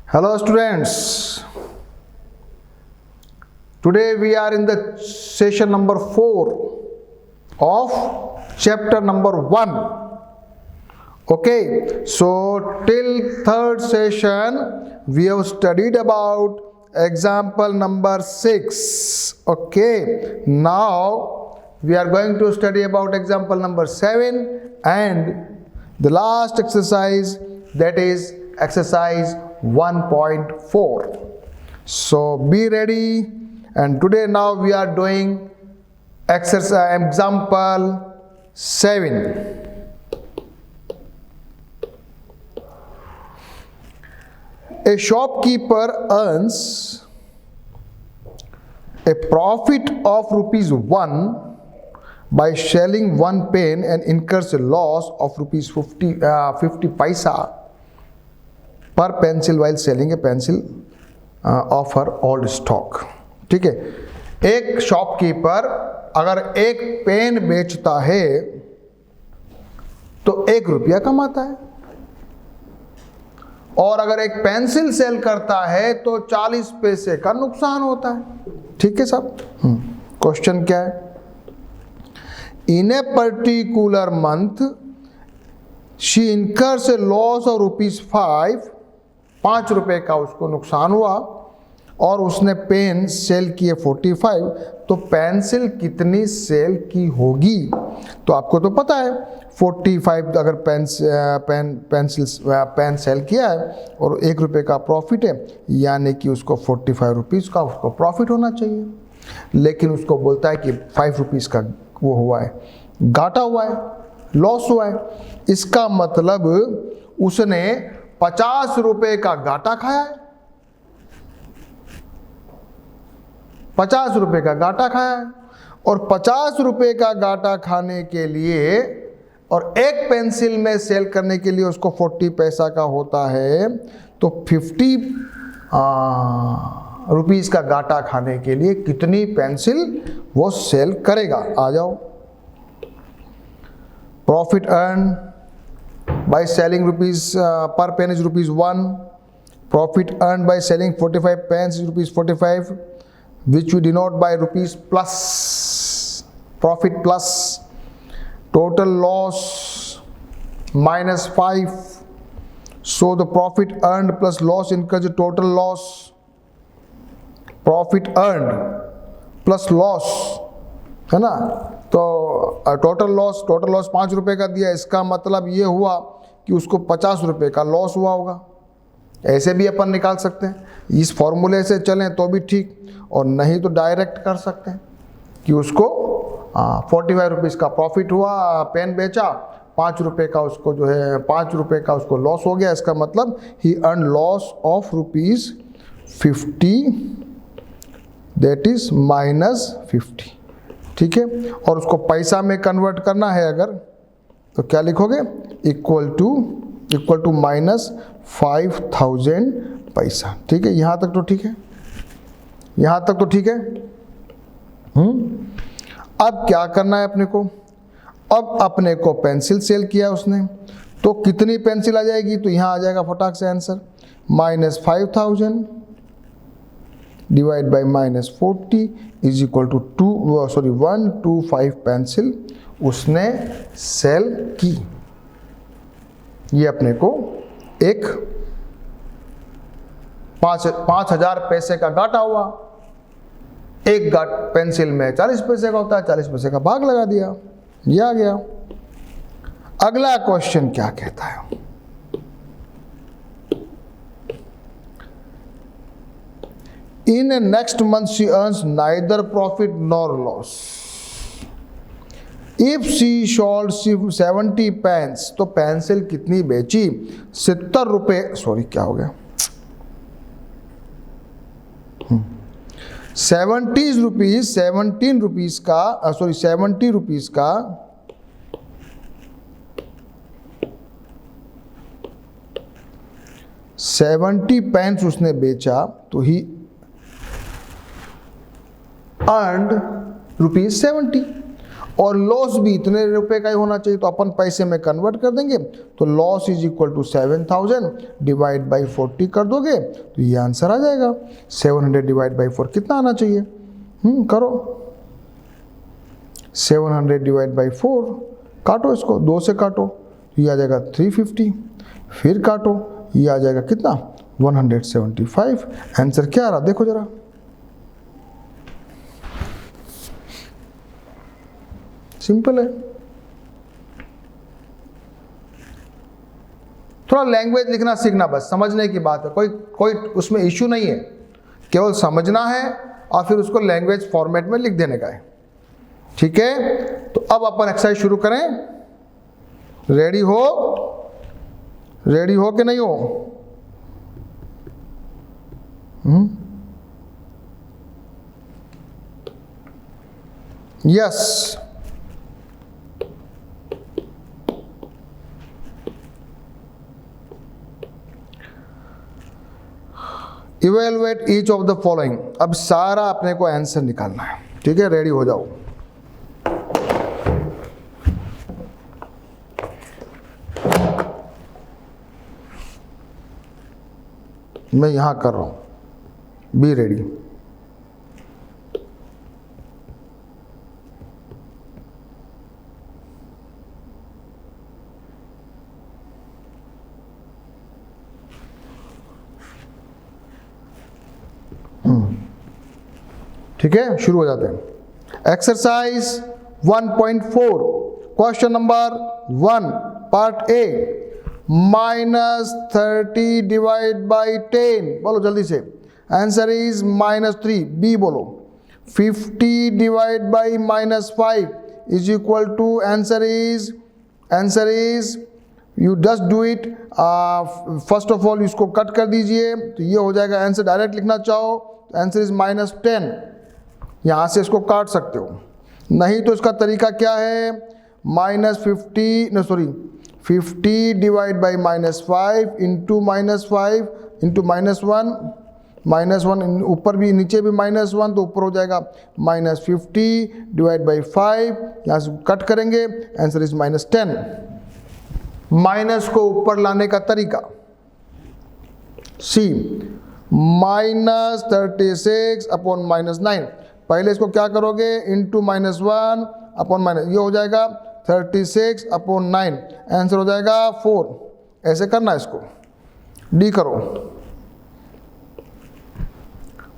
Hello students, today we are in the session number 4 of chapter number 1. Okay, so till third session we have studied about example number 6. Okay, now we are going to study about example number 7 and the last exercise, that is exercise 1.4. So be ready, and today now we are doing exercise example 7. A shopkeeper earns a profit of rupees 1 by selling one pen and incurs a loss of rupees 50 paisa per pencil while selling a pencil of her old stock. ठीक है, एक shopkeeper अगर एक pen बेचता है तो 1 रुपया कमाता है, और अगर एक पेंसिल सेल करता है तो 40 पैसे का नुकसान होता है. ठीक है सब. क्वेश्चन क्या है? In a particular month she incurs a loss of rupees 5 रुपए का उसको नुकसान हुआ, और उसने पेन सेल किए 45, तो पेंसिल कितनी सेल की होगी? तो आपको तो पता है 45 अगर पेन सेल किया है और 1 रुपये का प्रॉफिट है, यानी कि उसको 45 रुपीज़ का उसको प्रॉफिट होना चाहिए. लेकिन उसको बोलता है कि 5 रुपीज़ का वो हुआ है, घाटा हुआ है, लॉस हुआ है. इसका मतलब उसने 50 रुपए का घाटा खाया है. 50 रुपए का घाटा खाया है, और 50 रुपए का घाटा खाने के लिए और एक पेंसिल में सेल करने के लिए उसको 40 पैसा का होता है, तो 50 रुपीज़ का घाटा खाने के लिए कितनी पेंसिल वो सेल करेगा? आ जाओ. Profit earn by selling rupees per pen is rupees 1. Profit earned by selling 45 pens is rupees 45, which we denote by rupees plus. Profit plus. Total loss minus 5. So the profit earned plus loss incurs the total loss. Profit earned plus loss, है ना? तो total loss 5 रुपए का दिया. इसका मतलब ये हुआ कि उसको 50 रुपए का लॉस हुआ होगा. ऐसे भी अपन निकाल सकते हैं, इस फॉर्मूले से चलें तो भी ठीक, और नहीं तो डायरेक्ट कर सकते हैं कि उसको 45 रुपीज़ का प्रॉफिट हुआ, पेन बेचा, 5 रुपए का उसको जो है 5 रुपए का उसको लॉस हो गया. इसका मतलब he earn loss of rupees 50, that is -50. ठीक है, और उसको पैसा में कन्वर्ट करना है अगर, तो क्या लिखोगे? इक्वल टू -5000 पैसा. ठीक है, यहाँ तक तो ठीक है, यहाँ तक तो ठीक है. अब क्या करना है अपने को? अब अपने को पेंसिल सेल किया उसने, तो कितनी पेंसिल आ जाएगी? तो यहाँ आ जाएगा फटाक से answer, -5000 divide by -40 is equal to 125 pencil उसने सेल की. ये अपने को एक 5,000 पैसे का घाटा हुआ. एक पेंसिल में 40 पैसे का होता है, 40 पैसे का भाग लगा दिया, ये आ गया. अगला क्वेश्चन क्या कहता है? In a next month she earns neither profit nor loss. If she sold 70 pens, तो पेंसिल कितनी बेची? 70 रुपए. सॉरी, क्या हो गया? 17 रुपीज का 70 रुपीज का 70 पेन्स उसने बेचा, तो ही अर्नड ₹70. और लॉस भी इतने रुपए का ही होना चाहिए, तो अपन पैसे में कन्वर्ट कर देंगे। तो loss is equal to 7000 divide by 40 कर दोगे तो ये आंसर आ जाएगा। 700 डिवाइड बाई 4 कितना आना चाहिए? करो 700 डिवाइड बाई 4, काटो इसको, 2 से काटो, ये आ जाएगा 350, फिर काटो, ये आ जाएगा कितना? 175। आंसर क्या आ रहा देखो जरा। सिंपल है। थोड़ा लैंग्वेज लिखना सीखना, बस समझने की बात है, कोई उसमें इश्यू नहीं है, केवल समझना है और फिर उसको लैंग्वेज फॉर्मेट में लिख देने का है। ठीक है, तो अब अपन एक्सरसाइज शुरू करें। रेडी हो? रेडी हो कि नहीं हो? Yes. Evaluate each of the following. अब सारा अपने को आंसर निकालना है। ठीक है, रेडी हो जाओ। मैं यहां कर रहा हूं, बी रेडी। ठीक है, शुरू हो जाते हैं। Exercise 1.4 question number 1 part A, -30 divide by 10, बोलो जल्दी से। Answer is -3। बी बोलो। 50 divide by -5 is equal to, answer is you just do it. First of all इसको कट कर दीजिए तो ये हो जाएगा आंसर। डायरेक्ट लिखना चाहो आंसर इज -10, यहां से इसको काट सकते हो, नहीं तो इसका तरीका क्या है? -50 डिवाइड बाई -5 इंटू -5 इंटू -1 ऊपर भी नीचे भी -1 तो ऊपर हो जाएगा -50 डिवाइड बाई 5, यहाँ से कट करेंगे, आंसर इज -10। माइनस को ऊपर लाने का तरीका सी, -36 अपॉन -9। पहले इसको क्या करोगे? इंटू -1 अपॉन माइनस, ये हो जाएगा 36 अपॉन 9, आंसर हो जाएगा 4। ऐसे करना है इसको। डी करो,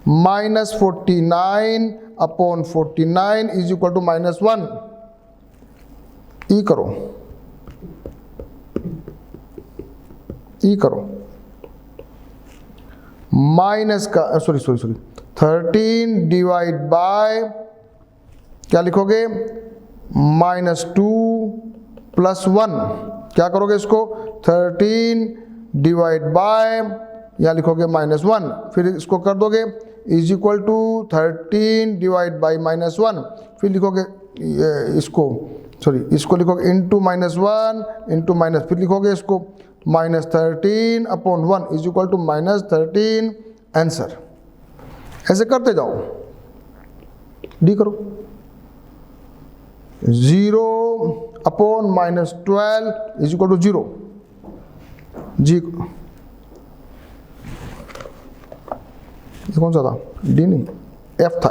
-49 अपॉन 49 इज इक्वल टू -1। ई करो, माइनस का 13 डिवाइड बाय क्या लिखोगे? -2 प्लस 1। क्या करोगे इसको? 13 डिवाइड बाय, यहाँ लिखोगे -1, फिर इसको कर दोगे is equal to 13 divide by -1, फिर लिखोगे इसको लिखोगे इंटू -1 इंटू माइनस, फिर लिखोगे इसको -13 upon 1 is equal to -13, answer. ऐसे करते जाओ। डी करो, 0 अपॉन -12 इज इक्वल टू 0। जी ये कौन सा था? डी नहीं, एफ था,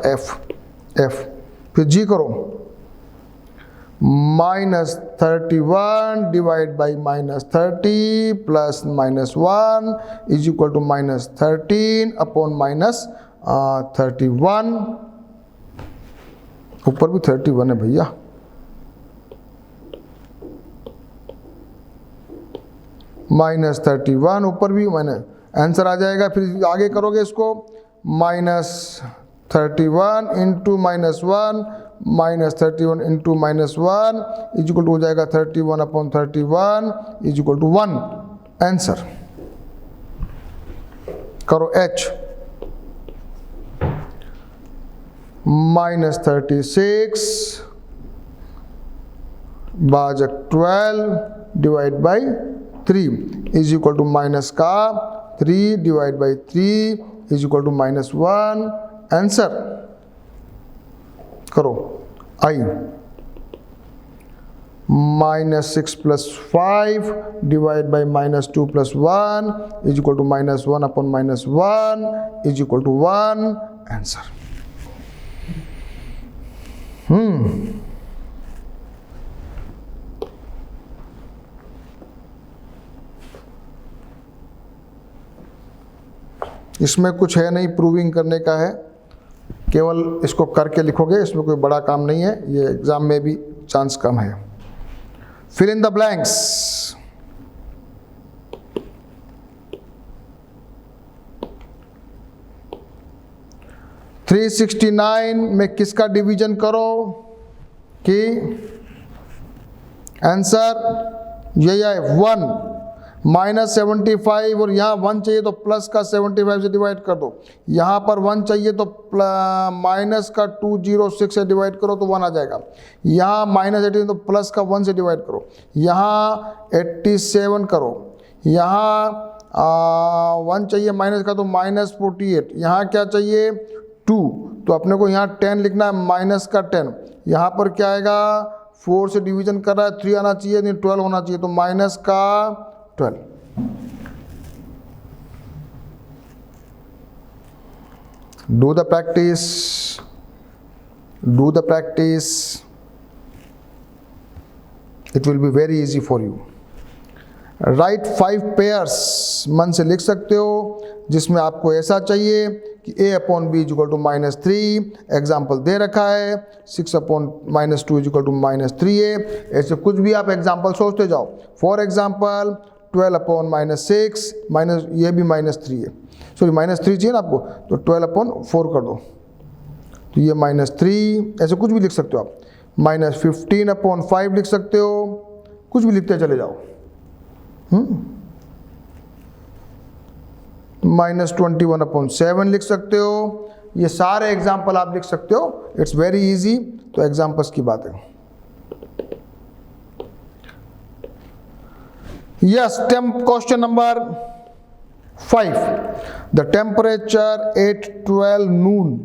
एफ। फिर जी करो, -31 divide by -30 plus -1 is equal to -13 upon -31। ऊपर भी 31 है भैया। -31 ऊपर भी माइनस, आंसर आ जाएगा। फिर आगे करोगे इसको, -31 into -1 -31 into -1 is equal to हो जाएगा 31 upon 31 is equal to 1, answer. करो एच, -36 भाजक 12 divide by 3 is equal to minus का 3 divide by 3 is equal to -1, answer. करो I, -6 + 5 divide by -2 + 1 is equal to -1 upon -1 is equal to 1 answer. इसमें कुछ है नहीं, प्रूविंग करने का है, केवल इसको करके लिखोगे, इसमें कोई बड़ा काम नहीं है, ये एग्जाम में भी चांस कम है। Fill in the blanks. $369 में किसका डिवीजन करो कि आंसर यही है 1 -75 और यहाँ 1 चाहिए तो प्लस का 75 से डिवाइड कर दो, यहाँ पर 1 चाहिए तो माइनस का 206 से डिवाइड करो तो 1 आ जाएगा, यहाँ -18 तो प्लस का 1 से डिवाइड करो, यहाँ 87 करो, यहाँ 1 चाहिए माइनस का तो -48, यहाँ क्या चाहिए 2 तो अपने को यहाँ 10 लिखना है माइनस का 10, यहाँ पर क्या आएगा 4 से डिवीजन कर रहा है 3 आना चाहिए नहीं 12 होना चाहिए तो माइनस का 12। Do the practice, do the practice, it will be very easy for you. Right 5 pairs मन से लिख सकते हो जिसमें आपको ऐसा चाहिए कि a upon B equal to -3, example दे रखा है 6 अपॉन -2 इक्वल टू -3a, ऐसे कुछ भी आप एग्जाम्पल सोचते जाओ। फॉर एग्जाम्पल 12 अपॉन -6 माइनस ये भी -3 है, सॉरी -3 चाहिए ना आपको तो 12 अपॉन 4 कर दो तो ये -3, ऐसे कुछ भी लिख सकते हो आप। -15 अपॉन 5 लिख सकते हो, कुछ भी लिखते चले जाओ। -21 अपॉन 7 लिख सकते हो, ये सारे एग्जाम्पल आप लिख सकते हो, इट्स वेरी इजी। तो एग्जाम्पल्स की बात है। Yes, question number 5, the temperature at 12 नून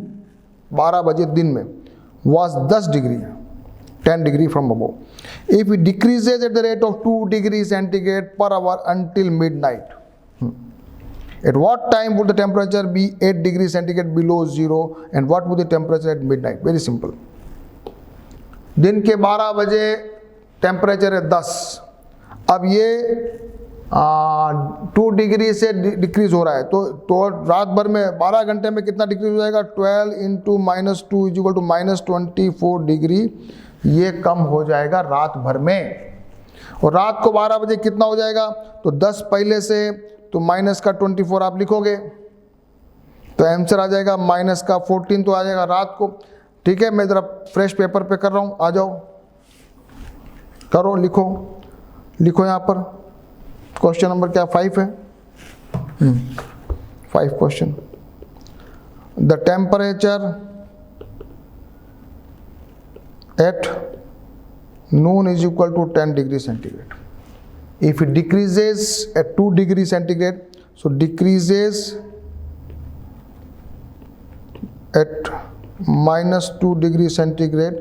12 बजे दिन में was 10 degree 10 degree from above. If it decreases at the rate of 2 degrees centigrade per hour until midnight, at what time would the temperature be 8 degrees centigrade below zero and what would the temperature at midnight? Very simple. दिन के 12 बजे temperature है 10, अब ये 2 degree से decrease हो रहा है तो रात भर में 12 घंटे में कितना डिक्रीज हो जाएगा 12 into -2 is equal to -24 degree, ये कम हो जाएगा रात भर में। और रात को 12 बजे कितना हो जाएगा तो 10 पहले से तो माइनस का 24 आप लिखोगे तो आंसर आ जाएगा -14 तो आ जाएगा रात को। ठीक है, मैं ज़रा फ्रेश पेपर पे कर रहा हूँ, आ जाओ करो, लिखो यहाँ पर क्वेश्चन नंबर क्या 5 है 5 question. The temperature at noon is equal to 10 degrees centigrade. If it decreases at 2 degrees centigrade, so decreases at -2 degrees centigrade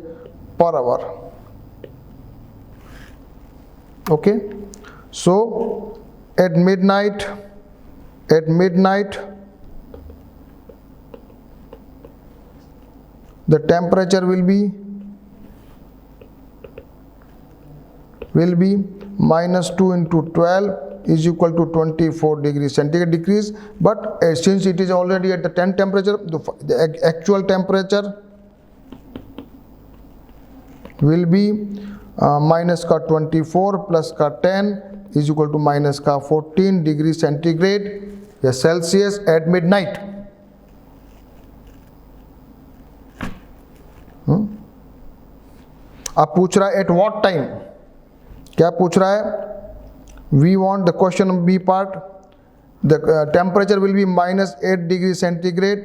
per hour. Okay, so at midnight the temperature will be -2 into 12 is equal to 24 degrees centigrade decrease, but since it is already at the 10 temperature, the actual temperature will be minus का 24 plus का 10 is equal to minus का 14 degree centigrade या Celsius at midnight. अब पूछ रहा है at what time, क्या पूछ रहा है we want the question B part, the temperature will be -8 degree centigrade,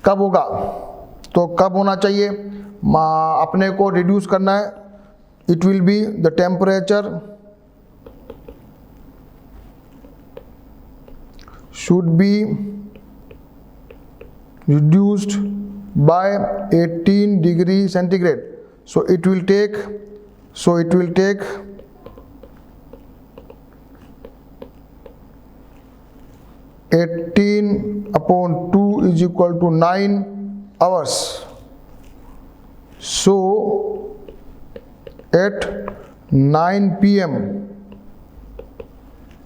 कब होगा तो कब होना चाहिए, अपने को रिड्यूस करना है, it will be the temperature should be reduced by 18 degree centigrade, so it will take So it will take 18/2 is equal to 9 hours. So at 9 PM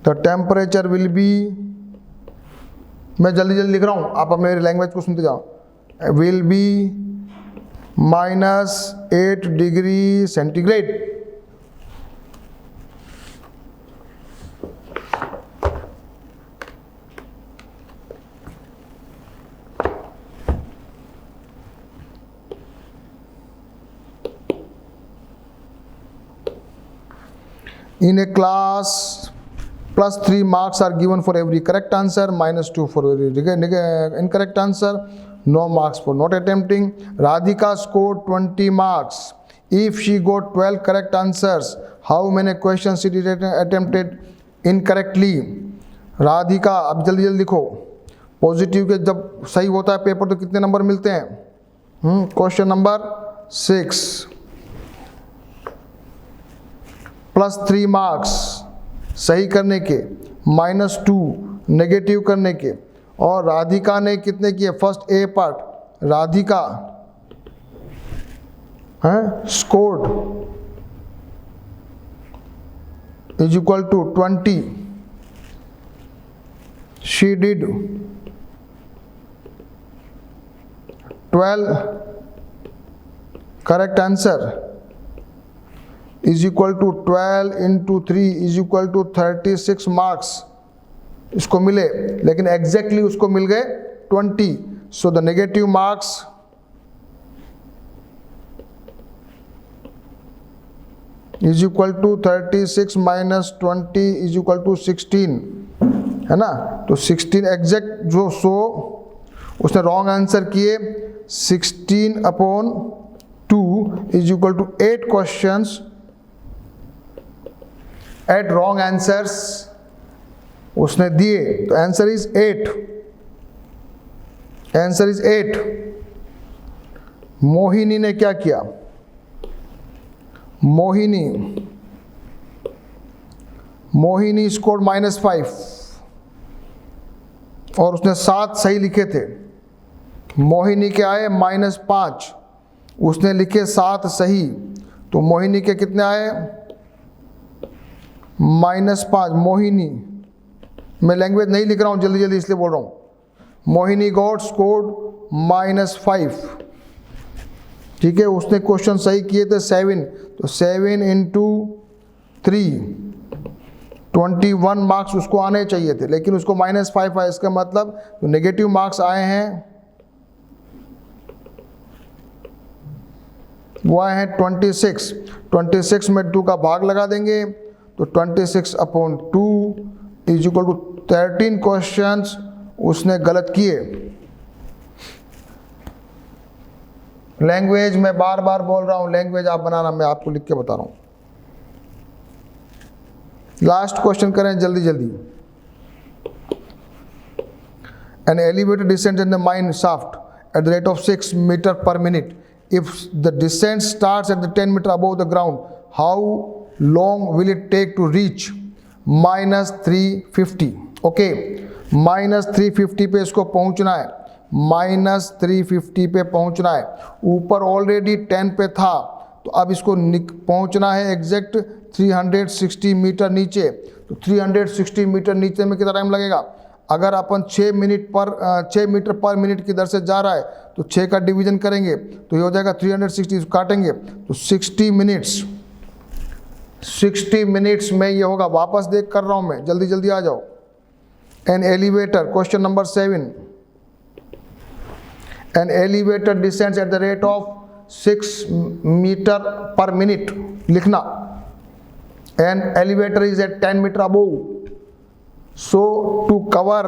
the temperature will be, मैं जल्दी जल्दी लिख रहा हूँ, आप मेरी लैंग्वेज को सुनते जाओ, will be -8 degree centigrade. In a class, +3 marks are given for every correct answer, -2 for every incorrect answer, no marks for not attempting. Radhika scored 20 marks. If she got 12 correct answers, how many questions she did attempted incorrectly? Radhika, अब जल्दी जल्दी लिखो. Positive के जब सही होता है paper तो कितने नंबर मिलते हैं? Question number 6. +3 मार्क्स सही करने के, -2 नेगेटिव करने के. और राधिका ने कितने किए? First A part Radhika scored is equal to 20. She did 12 correct answer is equal to 12 into 3 is equal to 36 marks इसको मिले, लेकिन एग्जैक्टली उसको मिल गए 20. So the negative marks is equal to 36 minus 20 is equal to 16, है ना. तो 16 exact जो, सो उसने रॉन्ग आंसर किए. 16/2 is equal to 8 questions. 8 wrong answers उसने दिए, तो answer is 8. Answer is 8. Mohini ने क्या किया? मोहिनी स्कोर -5 और उसने 7 सही लिखे थे. मोहिनी के आए -5, उसने लिखे 7 सही, तो मोहिनी के कितने आए? -5. मोहिनी, मैं लैंग्वेज नहीं लिख रहा हूँ जल्दी जल्दी इसलिए बोल रहा हूँ. Mohini got scored -5. ठीक है, उसने क्वेश्चन सही किए थे 7, तो 7 into 3 21 मार्क्स उसको आने चाहिए थे, लेकिन उसको -5 आए. इसका मतलब तो नेगेटिव मार्क्स आए हैं वो आए हैं 26. 26 में 2 का भाग लगा देंगे तो 26/2 इज इक्वल टू 13 क्वेश्चंस उसने गलत किए. लैंग्वेज मैं बार बार बोल रहा हूं, लैंग्वेज आप बनाना, मैं आपको लिख के बता रहा हूं. लास्ट क्वेश्चन करें जल्दी जल्दी. An elevator descends in the mine shaft at the rate of 6 meters per minute. If the descent starts at the 10 meters above the ground, how long will it take to reach? -350. Okay, -350 पे इसको पहुंचना है. -350 पे पहुंचना है. ऊपर already 10 पे था, तो अब इसको पहुंचना है एग्जैक्ट 360 मीटर नीचे. तो 360 मीटर नीचे में कितना टाइम लगेगा? अगर अपन 6 मीटर पर मिनट की दर से जा रहा है तो 6 का डिवीजन करेंगे तो ये हो जाएगा 360, काटेंगे तो 60 मिनट्स में ये होगा. वापस देख कर रहा हूं मैं, जल्दी जल्दी आ जाओ. An elevator, question number 7. An elevator descends at the rate of 6 metre per minute. लिखना, an elevator is at 10 metre above. So to cover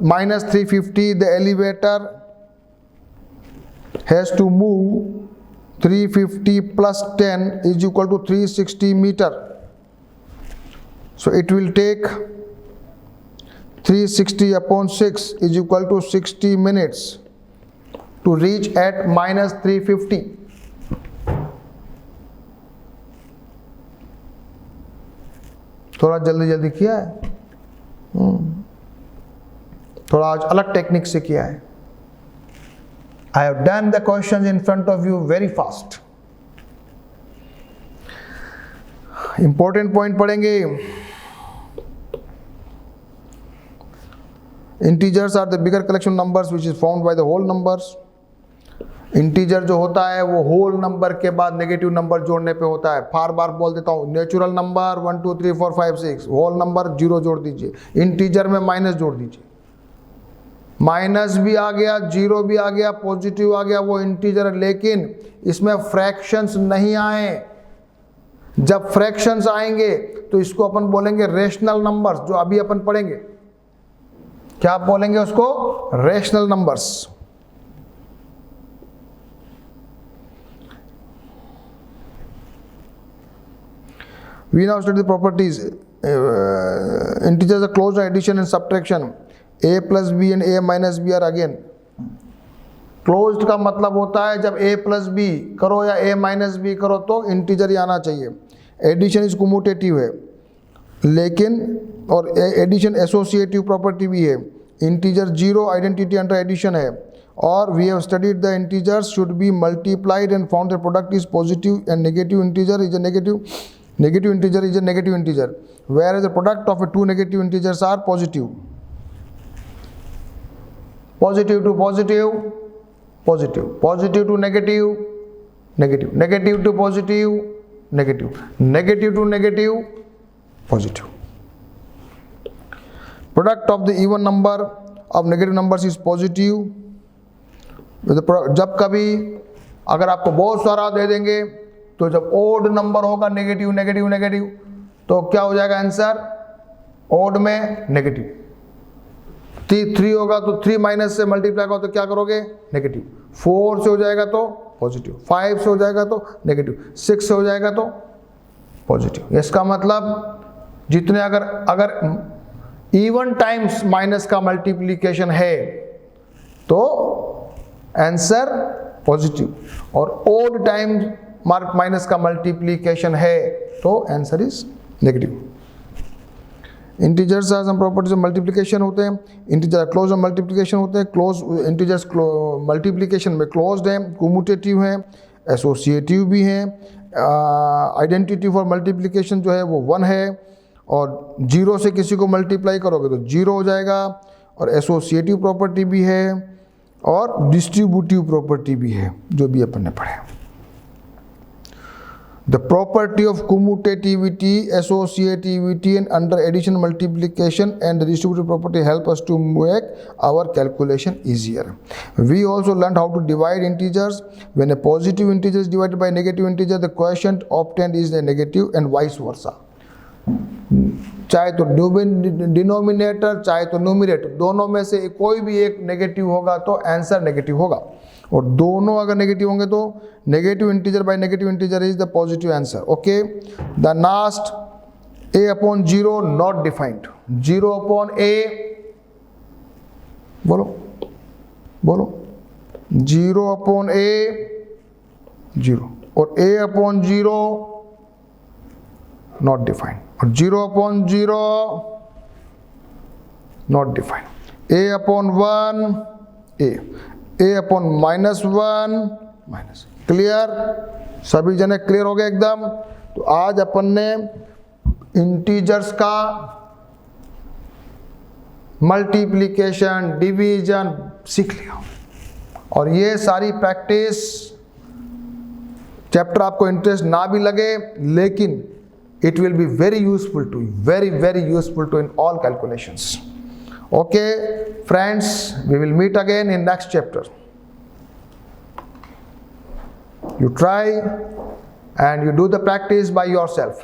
-350, the elevator has to move 350 plus 10 is equal to 360 meter. So it will take 360/6 is equal to 60 minutes to reach at -350. थोड़ा जल्दी जल्दी किया है, थोड़ा आज अलग technique से किया है। I have done the questions in front of you very fast. Important point पढ़ेंगे। Integers are the bigger collection numbers which is found by the whole numbers. Integer जो होता है वो होल नंबर के बाद नेगेटिव नंबर जोड़ने पे होता है। बार बार बोल देता हूँ, नेचुरल नंबर 1 2 3 4 5 6, होल नंबर 0 जोड़ दीजिए, इंटीजर में माइनस जोड़ दीजिए। माइनस भी आ गया, 0 भी आ गया, पॉजिटिव आ गया, वो इंटीजर है, लेकिन इसमें फ्रैक्शंस नहीं आए। जब फ्रैक्शंस आएंगे तो इसको अपन बोलेंगे रेशनल नंबर्स, जो अभी अपन पढ़ेंगे। क्या बोलेंगे उसको? Rational numbers. We now study the properties. Integers are closed on addition and subtraction. A plus b and a minus b are again closed का मतलब होता है जब a plus b करो या a minus b करो तो इंटीजर ही आना चाहिए। एडिशन इज कम्यूटेटिव है, लेकिन और एडिशन एसोसिएटिव प्रॉपर्टी भी है। इंटीजर 0 आइडेंटिटी अंडर एडिशन है, और we have studied the integers should be multiplied and found the product is positive and negative integer is a negative integer is a negative integer, whereas the product of 2 negative integers are positive. Positive to positive, positive. Positive to negative, negative. Negative to positive, negative. Negative to negative, positive. Product of the even number of negative numbers is positive. जब कभी अगर आपको बहुत सारा दे देंगे तो जब odd number होगा नेगेटिव नेगेटिव नेगेटिव, तो क्या हो जाएगा आंसर? ओड में नेगेटिव। 3 होगा तो 3 माइनस से मल्टीप्लाई होगा तो क्या करोगे? नेगेटिव। 4 से हो जाएगा तो पॉजिटिव, 5 से हो जाएगा तो नेगेटिव, 6 से हो जाएगा तो पॉजिटिव। इसका मतलब जितने अगर इवन टाइम्स माइनस का मल्टीप्लीकेशन है तो आंसर पॉजिटिव, और ओड टाइम्स मार्क माइनस का मल्टीप्लीकेशन है तो answer is negative. Integers are some properties of multiplication होते हैं। इंटीजर क्लोज ऑफ मल्टीप्लीकेशन होते हैं। क्लोज इंटीजर्स मल्टीप्लीकेशन में क्लोज्ड हैं, कम्यूटेटिव हैं, एसोसिएटिव भी हैं। आइडेंटिटी फॉर मल्टीप्लीकेशन जो है वो 1 है, और 0 से किसी को मल्टीप्लाई करोगे तो 0 हो जाएगा, और एसोसिएटिव प्रॉपर्टी भी है, और डिस्ट्रीब्यूटिव प्रॉपर्टी भी है, जो भी अपन ने पढ़े। The property of commutativity, associativity and under addition, multiplication and the distributive property help us to make our calculation easier. We also learned how to divide integers. When a positive integer is divided by a negative integer, the quotient obtained is a negative and vice versa. चाहे तो denominator चाहे तो numerator, दोनों में से कोई भी एक नेगेटिव होगा तो आंसर नेगेटिव होगा, और दोनों अगर नेगेटिव होंगे तो negative integer by negative integer is the positive answer. Okay, the last a upon 0 not defined. 0 upon a, बोलो 0 upon a 0, और a upon 0 नॉट डिफाइंड, और 0 upon 0 not defined. a upon 1 a upon -1 minus. Clear? सभी जने clear हो गए एकदम? तो आज अपन ने इंटीजर्स का मल्टीप्लिकेशन, डिवीजन सीख लिया, और ये सारी प्रैक्टिस चैप्टर आपको इंटरेस्ट ना भी लगे, लेकिन it will be very useful to you, very useful to in all calculations. Okay friends, we will meet again in next chapter. You try and you do the practice by yourself.